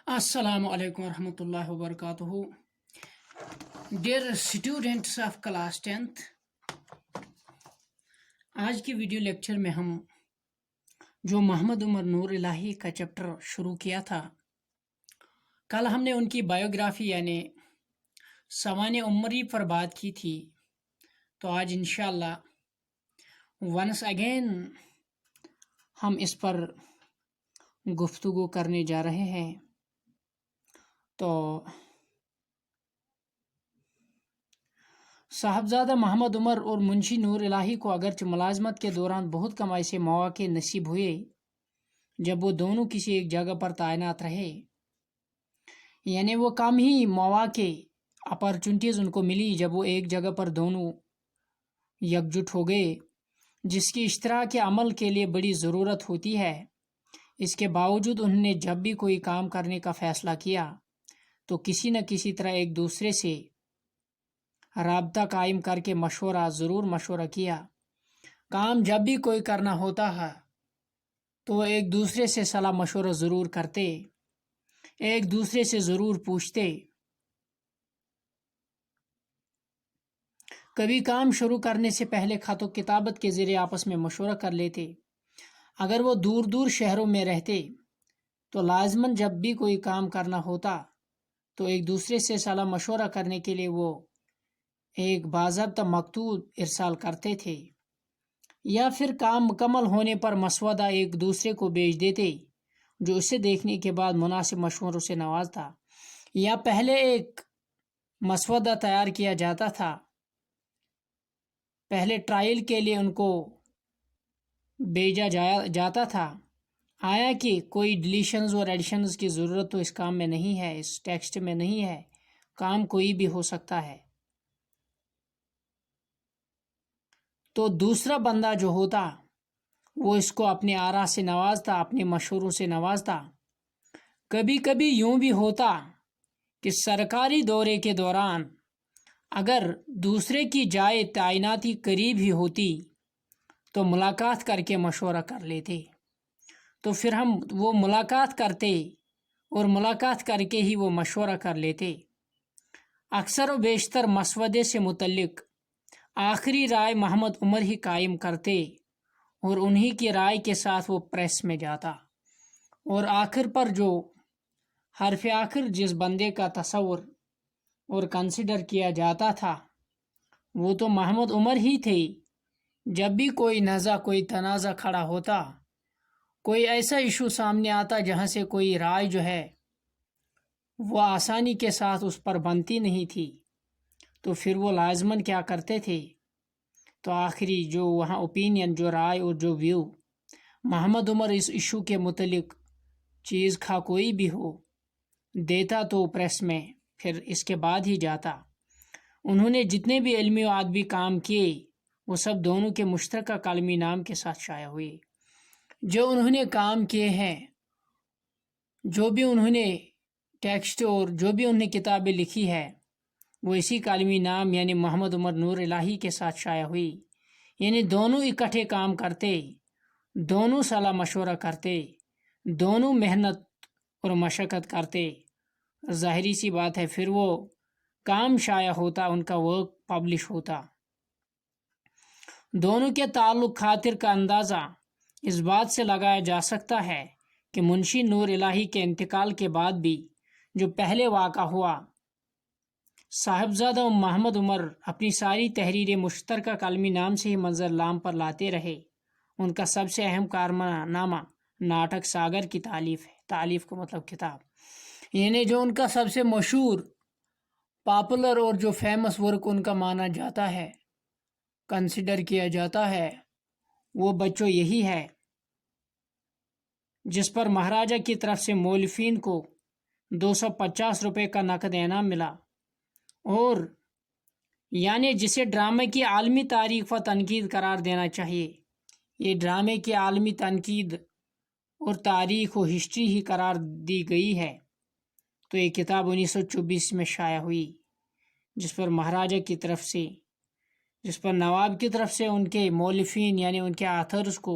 السلام علیکم ورحمۃ اللہ وبرکاتہ. Dear students of class 10th، آج کی ویڈیو لیکچر میں ہم جو محمد عمر نور الہی کا چیپٹر شروع کیا تھا، کل ہم نے ان کی بایوگرافی یعنی سوانح عمری پر بات کی تھی. تو آج انشاءاللہ ونس اگین ہم اس پر گفتگو کرنے جا رہے ہیں. تو صاحبزادہ محمد عمر اور منشی نور الہی کو اگرچہ ملازمت کے دوران بہت کم ایسے مواقع نصیب ہوئے جب وہ دونوں کسی ایک جگہ پر تعینات رہے، یعنی وہ کم ہی مواقع اپارچونٹیز ان کو ملی جب وہ ایک جگہ پر دونوں یکجٹ ہو گئے، جس کی اشتراک عمل کے لیے بڑی ضرورت ہوتی ہے. اس کے باوجود انہوں نے جب بھی کوئی کام کرنے کا فیصلہ کیا تو کسی نہ کسی طرح ایک دوسرے سے رابطہ قائم کر کے ضرور مشورہ کیا. کام جب بھی کوئی کرنا ہوتا ہے تو ایک دوسرے سے صلاح مشورہ ضرور کرتے، ایک دوسرے سے ضرور پوچھتے. کبھی کام شروع کرنے سے پہلے خط و کتابت کے ذریعے آپس میں مشورہ کر لیتے. اگر وہ دور دور شہروں میں رہتے تو لازماً جب بھی کوئی کام کرنا ہوتا تو ایک دوسرے سے صلاح مشورہ کرنے کے لیے وہ ایک باضابطہ مکتوب ارسال کرتے تھے، یا پھر کام مکمل ہونے پر مسودہ ایک دوسرے کو بھیج دیتے جو اسے دیکھنے کے بعد مناسب مشوروں سے نوازتا، یا پہلے ایک مسودہ تیار کیا جاتا تھا، پہلے ٹرائل کے لیے ان کو بھیجا جاتا تھا. آیا کہ کوئی ڈیلیشنز اور ایڈیشنز کی ضرورت تو اس کام میں نہیں ہے، اس ٹیکسٹ میں نہیں ہے، کام کوئی بھی ہو سکتا ہے. تو دوسرا بندہ جو ہوتا وہ اس کو اپنے آراء سے نوازتا، اپنے مشوروں سے نوازتا. کبھی کبھی یوں بھی ہوتا کہ سرکاری دورے کے دوران اگر دوسرے کی جائے تعیناتی قریب ہی ہوتی تو ملاقات کر کے مشورہ کر لیتے. تو پھر ہم وہ ملاقات کرتے اور ملاقات کر کے ہی وہ مشورہ کر لیتے. اکثر و بیشتر مسودے سے متعلق آخری رائے محمد عمر ہی قائم کرتے اور انہی کی رائے کے ساتھ وہ پریس میں جاتا، اور آخر پر جو حرف آخر جس بندے کا تصور اور کنسیڈر کیا جاتا تھا وہ تو محمد عمر ہی تھے. جب بھی کوئی نزاع، کوئی تنازع کھڑا ہوتا، کوئی ایسا ایشو سامنے آتا جہاں سے کوئی رائے جو ہے وہ آسانی کے ساتھ اس پر بنتی نہیں تھی، تو پھر وہ لازماً کیا کرتے تھے، تو آخری جو وہاں اوپینین، جو رائے اور جو ویو محمد عمر اس ایشو کے متعلق چیز کوئی بھی ہو دیتا تو پریس میں پھر اس کے بعد ہی جاتا. انہوں نے جتنے بھی علمی و ادبی کام کیے وہ سب دونوں کے مشترکہ کالمی نام کے ساتھ شائع ہوئے. جو انہوں نے کام کیے ہیں، جو بھی انہوں نے ٹیکسٹ اور جو بھی انہوں نے کتابیں لکھی ہے وہ اسی کالمی نام یعنی محمد عمر نور الہی کے ساتھ شائع ہوئی. یعنی دونوں اکٹھے کام کرتے، دونوں صلاح مشورہ کرتے، دونوں محنت اور مشقت کرتے. ظاہری سی بات ہے پھر وہ کام شائع ہوتا، ان کا ورک پبلش ہوتا. دونوں کے تعلق خاطر کا اندازہ اس بات سے لگایا جا سکتا ہے کہ منشی نور الہی کے انتقال کے بعد بھی جو پہلے واقع ہوا، صاحبزادہ محمد عمر اپنی ساری تحریریں مشترکہ کالمی نام سے ہی منظر عام پر لاتے رہے. ان کا سب سے اہم کارنامہ ناٹک ساگر کی تالیف ہے. تالیف کو مطلب کتاب، یعنی جو ان کا سب سے مشہور، پاپولر اور جو فیمس ورک ان کا مانا جاتا ہے، کنسیڈر کیا جاتا ہے، وہ بچوں یہی ہے جس پر مہاراجہ کی طرف سے مؤلفین کو 250 روپے کا نقد انعام ملا، اور یعنی جسے ڈرامے کی عالمی تاریخ و تنقید قرار دینا چاہیے. یہ ڈرامے کی عالمی تنقید اور تاریخ و ہسٹری ہی قرار دی گئی ہے. تو یہ کتاب 1924 میں شائع ہوئی، جس پر مہاراجہ کی طرف سے، جس پر نواب کی طرف سے ان کے مؤلفین یعنی ان کے آتھرز کو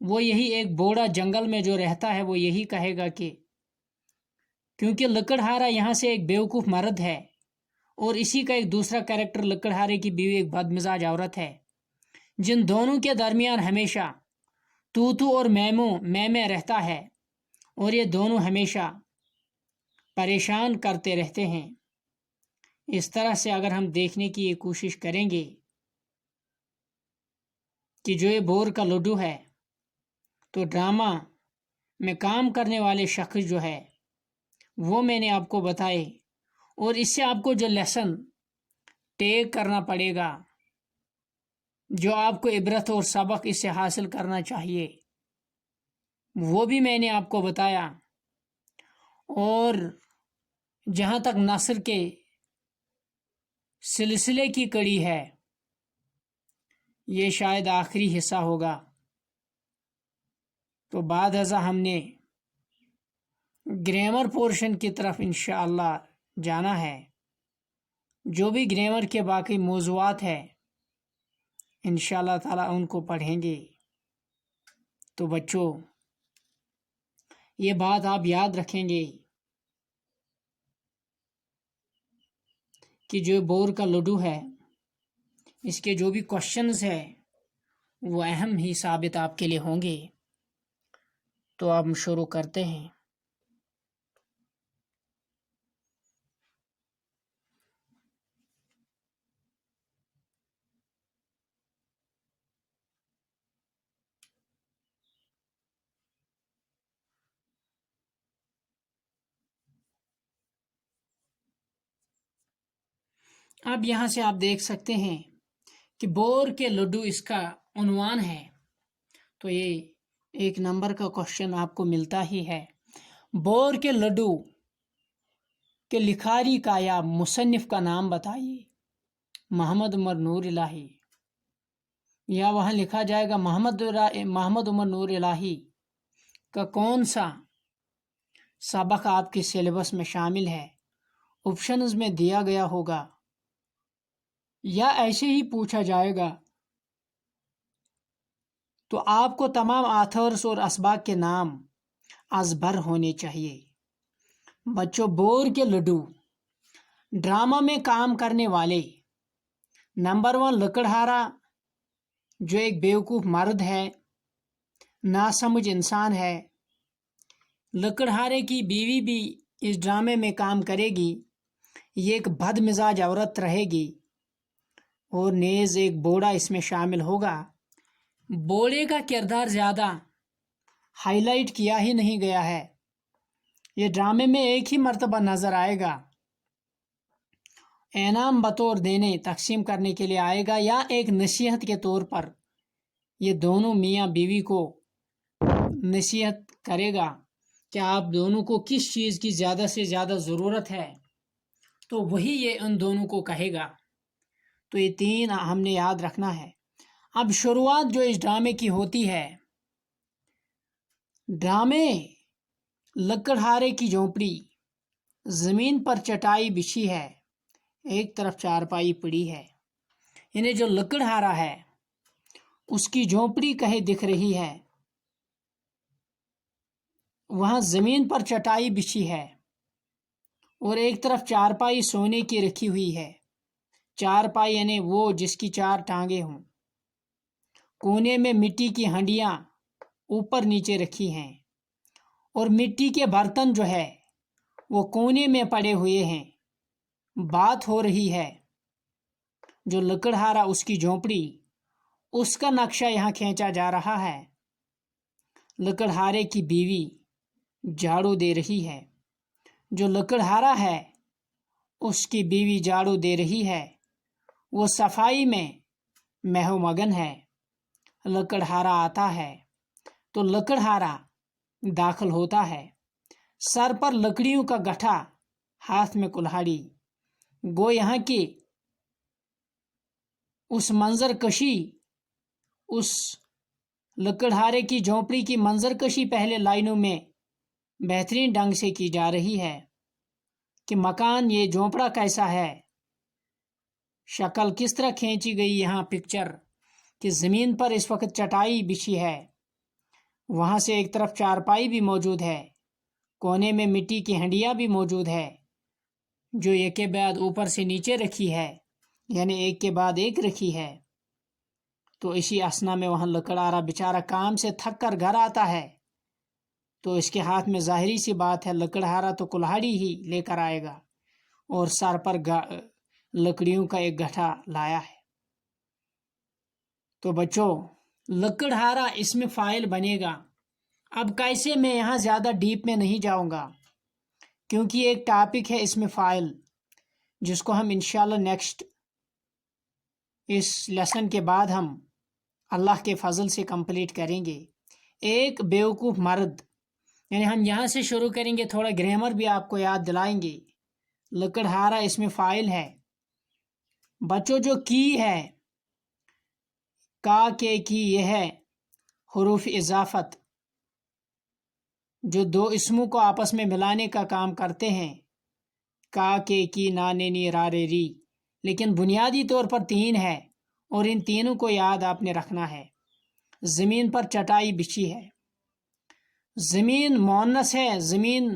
وہ یہی ایک بوڑھا جنگل میں جو رہتا ہے وہ یہی کہے گا کہ کیونکہ لکڑہارا یہاں سے ایک بیوقوف مرد ہے اور اسی کا ایک دوسرا کریکٹر لکڑہارے کی بیوی ایک بدمزاج عورت ہے، جن دونوں کے درمیان ہمیشہ تو اور میں رہتا ہے اور یہ دونوں ہمیشہ پریشان کرتے رہتے ہیں۔ اس طرح سے اگر ہم دیکھنے کی یہ کوشش کریں گے کہ جو یہ بور کا لڈو ہے تو ڈرامہ میں کام کرنے والے شخص جو ہے وہ میں نے آپ کو بتائے، اور اس سے آپ کو جو لیسن ٹیک کرنا پڑے گا، جو آپ کو عبرت اور سبق اس سے حاصل کرنا چاہیے، وہ بھی میں نے آپ کو بتایا۔ اور جہاں تک نثر کے سلسلے کی کڑی ہے، یہ شاید آخری حصہ ہوگا، تو بعد ازاں ہم نے گرامر پورشن کی طرف انشاءاللہ جانا ہے۔ جو بھی گرامر کے باقی موضوعات ہیں انشاءاللہ تعالیٰ ان کو پڑھیں گے۔ تو بچوں یہ بات آپ یاد رکھیں گے کہ جو بور کا لڈو ہے اس کے جو بھی کوشچنز ہیں وہ اہم ہی ثابت آپ کے لیے ہوں گے۔ تو اب ہم شروع کرتے ہیں۔ اب یہاں سے آپ دیکھ سکتے ہیں کہ بور کے لڈو اس کا عنوان ہے، تو یہ 1 نمبر کا کوشچن آپ کو ملتا ہی ہے۔ بور کے لڈو کے لکھاری کا یا مصنف کا نام بتائیے۔ محمد عمر نور الہی، یا وہاں لکھا جائے گا محمد عمر نور الہی کا کون سا سبق آپ کے سلیبس میں شامل ہے، آپشنز میں دیا گیا ہوگا، یا ایسے ہی پوچھا جائے گا تو آپ کو تمام آتھرز اور اسباق کے نام ازبر ہونے چاہیے۔ بچوں بور کے لڈو ڈرامہ میں کام کرنے والے نمبر 1 لکڑہارا جو ایک بیوقوف مرد ہے، ناسمجھ انسان ہے۔ لکڑہارے کی بیوی بھی اس ڈرامے میں کام کرے گی، یہ ایک بد مزاج عورت رہے گی، اور نیز ایک بوڑھا اس میں شامل ہوگا۔ بوڑھے کا کردار زیادہ ہائی لائٹ کیا ہی نہیں گیا ہے، یہ ڈرامے میں ایک ہی مرتبہ نظر آئے گا، انعام بطور دینے تقسیم کرنے کے لیے آئے گا، یا ایک نصیحت کے طور پر یہ دونوں میاں بیوی کو نصیحت کرے گا کہ آپ دونوں کو کس چیز کی زیادہ سے زیادہ ضرورت ہے، تو وہی یہ ان دونوں کو کہے گا۔ تو یہ 3 ہم نے یاد رکھنا ہے۔ اب شروعات جو اس ڈرامے کی ہوتی ہے، ڈرامے لکڑہارے کی جھونپڑی، زمین پر چٹائی بچھی ہے، ایک طرف چارپائی پڑی ہے، یعنی جو لکڑہارا ہے اس کی جھونپڑی کہیں دکھ رہی ہے، وہاں زمین پر چٹائی بچھی ہے اور ایک طرف چارپائی سونے کی رکھی ہوئی ہے۔ چارپائی یعنی وہ جس کی 4 ٹانگیں ہوں، کونے میں مٹی کی ہنڈیاں اوپر نیچے رکھی ہیں، اور مٹی کے برتن جو ہے وہ کونے میں پڑے ہوئے ہیں۔ بات ہو رہی ہے جو لکڑہارا اس کی جھونپڑی، اس کا نقشہ یہاں کھینچا جا رہا ہے۔ لکڑہارے کی بیوی جھاڑو دے رہی ہے، جو لکڑہارا ہے اس کی بیوی جھاڑو دے رہی ہے، وہ صفائی میں مہو مگن ہے۔ لکڑہارا آتا ہے تو لکڑہارا داخل ہوتا ہے، سر پر لکڑیوں کا گٹھا، ہاتھ میں کلہاڑی، گو یہاں کی اس منظر کشی، اس لکڑہارے کی جھونپڑی کی منظر کشی پہلے لائنوں میں بہترین ڈھنگ سے کی جا رہی ہے کہ مکان یہ جھونپڑا کیسا ہے، شکل کس طرح کھینچی گئی۔ یہاں پکچر کہ زمین پر اس وقت چٹائی بچھی ہے، وہاں سے ایک طرف چارپائی بھی موجود ہے، کونے میں مٹی کی ہنڈیاں بھی موجود ہے جو ایک کے بعد اوپر سے نیچے رکھی ہے، یعنی ایک کے بعد ایک رکھی ہے۔ تو اسی اسنا میں وہاں لکڑہارا بیچارہ کام سے تھک کر گھر آتا ہے تو اس کے ہاتھ میں ظاہری سی بات ہے لکڑہارا تو کلہاڑی ہی لے کر آئے گا، اور سر پر لکڑیوں کا ایک گٹھا لایا ہے۔ تو بچوں لکڑہارا اس میں فاعل بنے گا۔ اب کیسے، میں یہاں زیادہ ڈیپ میں نہیں جاؤں گا کیونکہ ایک ٹاپک ہے اس میں فاعل، جس کو ہم انشاءاللہ نیکسٹ اس لیسن کے بعد ہم اللہ کے فضل سے کمپلیٹ کریں گے۔ ایک بیوقوف مرد، یعنی ہم یہاں سے شروع کریں گے، تھوڑا گرامر بھی آپ کو یاد دلائیں گے۔ لکڑہارا اس میں فاعل ہے۔ بچوں جو کی ہے، کا کے کی، یہ ہے حروف اضافت جو دو اسموں کو آپس میں ملانے کا کام کرتے ہیں، کا کے کی نا نے نی را رے ری، لیکن بنیادی طور پر تین ہے اور ان تینوں کو یاد آپ نے رکھنا ہے۔ زمین پر چٹائی بچھی ہے، زمین مؤنث ہے، زمین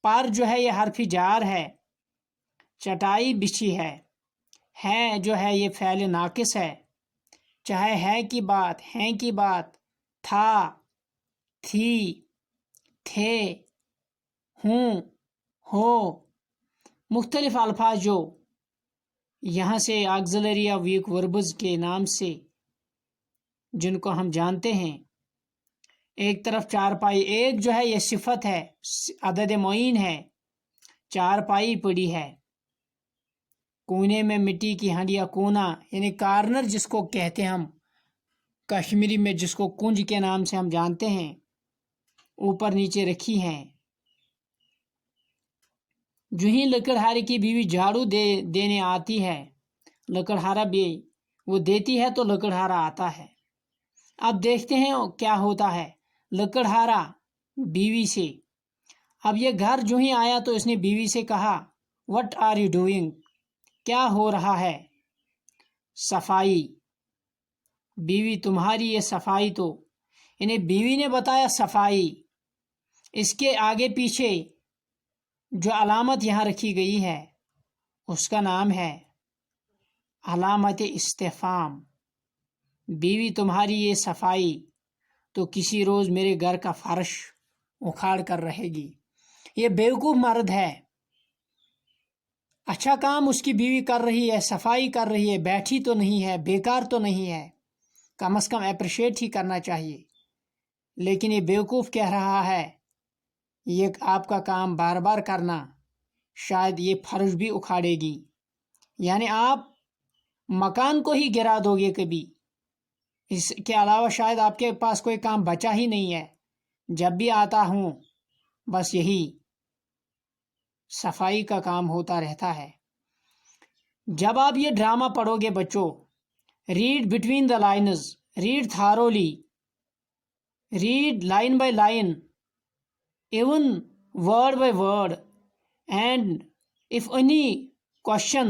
پر جو ہے یہ حرف جار ہے، چٹائی بچھی ہے جو ہے یہ فعل ناقص ہے، چاہے ہے کی بات، ہیں کی بات، تھا، تھی، تھے، ہوں، ہو، مختلف الفاظ جو یہاں سے آگزلری یا ویک وربز کے نام سے جن کو ہم جانتے ہیں۔ ایک طرف چارپائی، ایک جو ہے یہ صفت ہے، عدد معین ہے، چارپائی پڑی ہے۔ کونے میں مٹی کی ہنڈیا، کونا یعنی کارنر جس کو کہتے ہیں ہم کشمیری میں، جس کو کنج کے نام سے ہم جانتے ہیں، اوپر نیچے رکھی ہیں۔ جو ہی لکڑہارے کی بیوی جھاڑو دینے آتی ہے، لکڑہارا بھی وہ دیتی ہے تو لکڑہارا آتا ہے۔ اب دیکھتے ہیں کیا ہوتا ہے لکڑہارا بیوی سے۔ اب یہ گھر جو ہی آیا تو اس نے بیوی سے کہا وٹ آر یو ڈوئنگ، کیا ہو رہا ہے؟ صفائی۔ بیوی تمہاری یہ صفائی، تو انہیں بیوی نے بتایا صفائی۔ اس کے آگے پیچھے جو علامت یہاں رکھی گئی ہے اس کا نام ہے علامت استفہام۔ بیوی تمہاری یہ صفائی تو کسی روز میرے گھر کا فرش اکھاڑ کر رہے گی۔ یہ بیوقوف مرد ہے، اچھا کام اس کی بیوی کر رہی ہے، صفائی کر رہی ہے، بیٹھی تو نہیں ہے، بیکار تو نہیں ہے، کم از کم اپریشیٹ ہی کرنا چاہیے۔ لیکن یہ بیوقوف کہہ رہا ہے یہ آپ کا کام بار بار کرنا شاید یہ فرش بھی اکھاڑے گی، یعنی آپ مکان کو ہی گرا دو گے کبھی، اس کے علاوہ شاید آپ کے پاس کوئی کام بچا ہی نہیں ہے۔ جب بھی آتا ہوں بس یہی صفائی کا کام ہوتا رہتا ہے۔ جب آپ یہ ڈرامہ پڑھو گے بچوں، read between the lines, read thoroughly, read line by line, even word by word, and if any question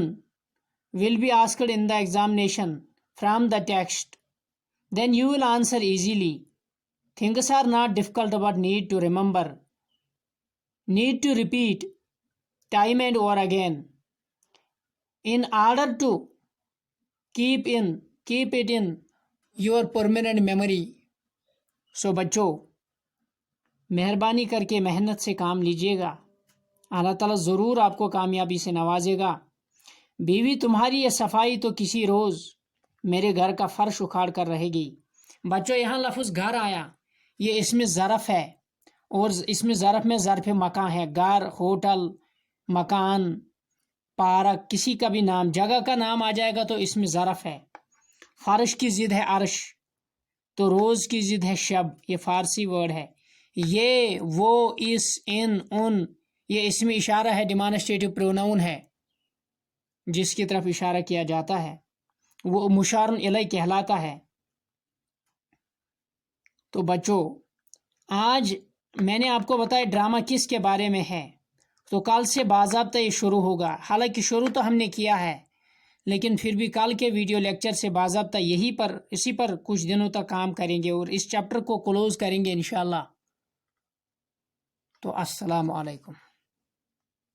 will be asked in the examination from the text, then you will answer easily. Things are not difficult but need to remember, need to repeat time and over again in order to keep it in your permanent memory. So بچوں مہربانی کر کے محنت سے کام لیجیے گا، اللہ تعالیٰ ضرور آپ کو کامیابی سے نوازے گا۔ بیوی تمہاری یہ صفائی تو کسی روز میرے گھر کا فرش اکھاڑ کر رہے گی۔ بچوں یہاں لفظ گھر آیا، یہ اس میں ظرف ہے، اور اس میں ظرف میں ظرف مکان ہے۔ گھر، ہوٹل، مکان، پارک، کسی کا بھی نام، جگہ کا نام آ جائے گا تو اس میں ظرف ہے۔ فرش کی ضد ہے عرش، تو روز کی ضد ہے شب، یہ فارسی ورڈ ہے۔ یہ، وہ، اس، ان، ان، یہ اس میں اشارہ ہے، ڈیمانسٹریٹو پروناؤن ہے جس کی طرف اشارہ کیا جاتا ہے، وہ مشار الیہ کہلاتا ہے۔ تو بچوں آج میں نے آپ کو بتایا ڈرامہ کس کے بارے میں ہے، تو کل سے باضابطہ یہ شروع ہوگا۔ حالانکہ شروع تو ہم نے کیا ہے لیکن پھر بھی کل کے ویڈیو لیکچر سے باضابطہ اسی پر کچھ دنوں تک کام کریں گے اور اس چیپٹر کو کلوز کریں گے انشاءاللہ. تو السلام علیکم.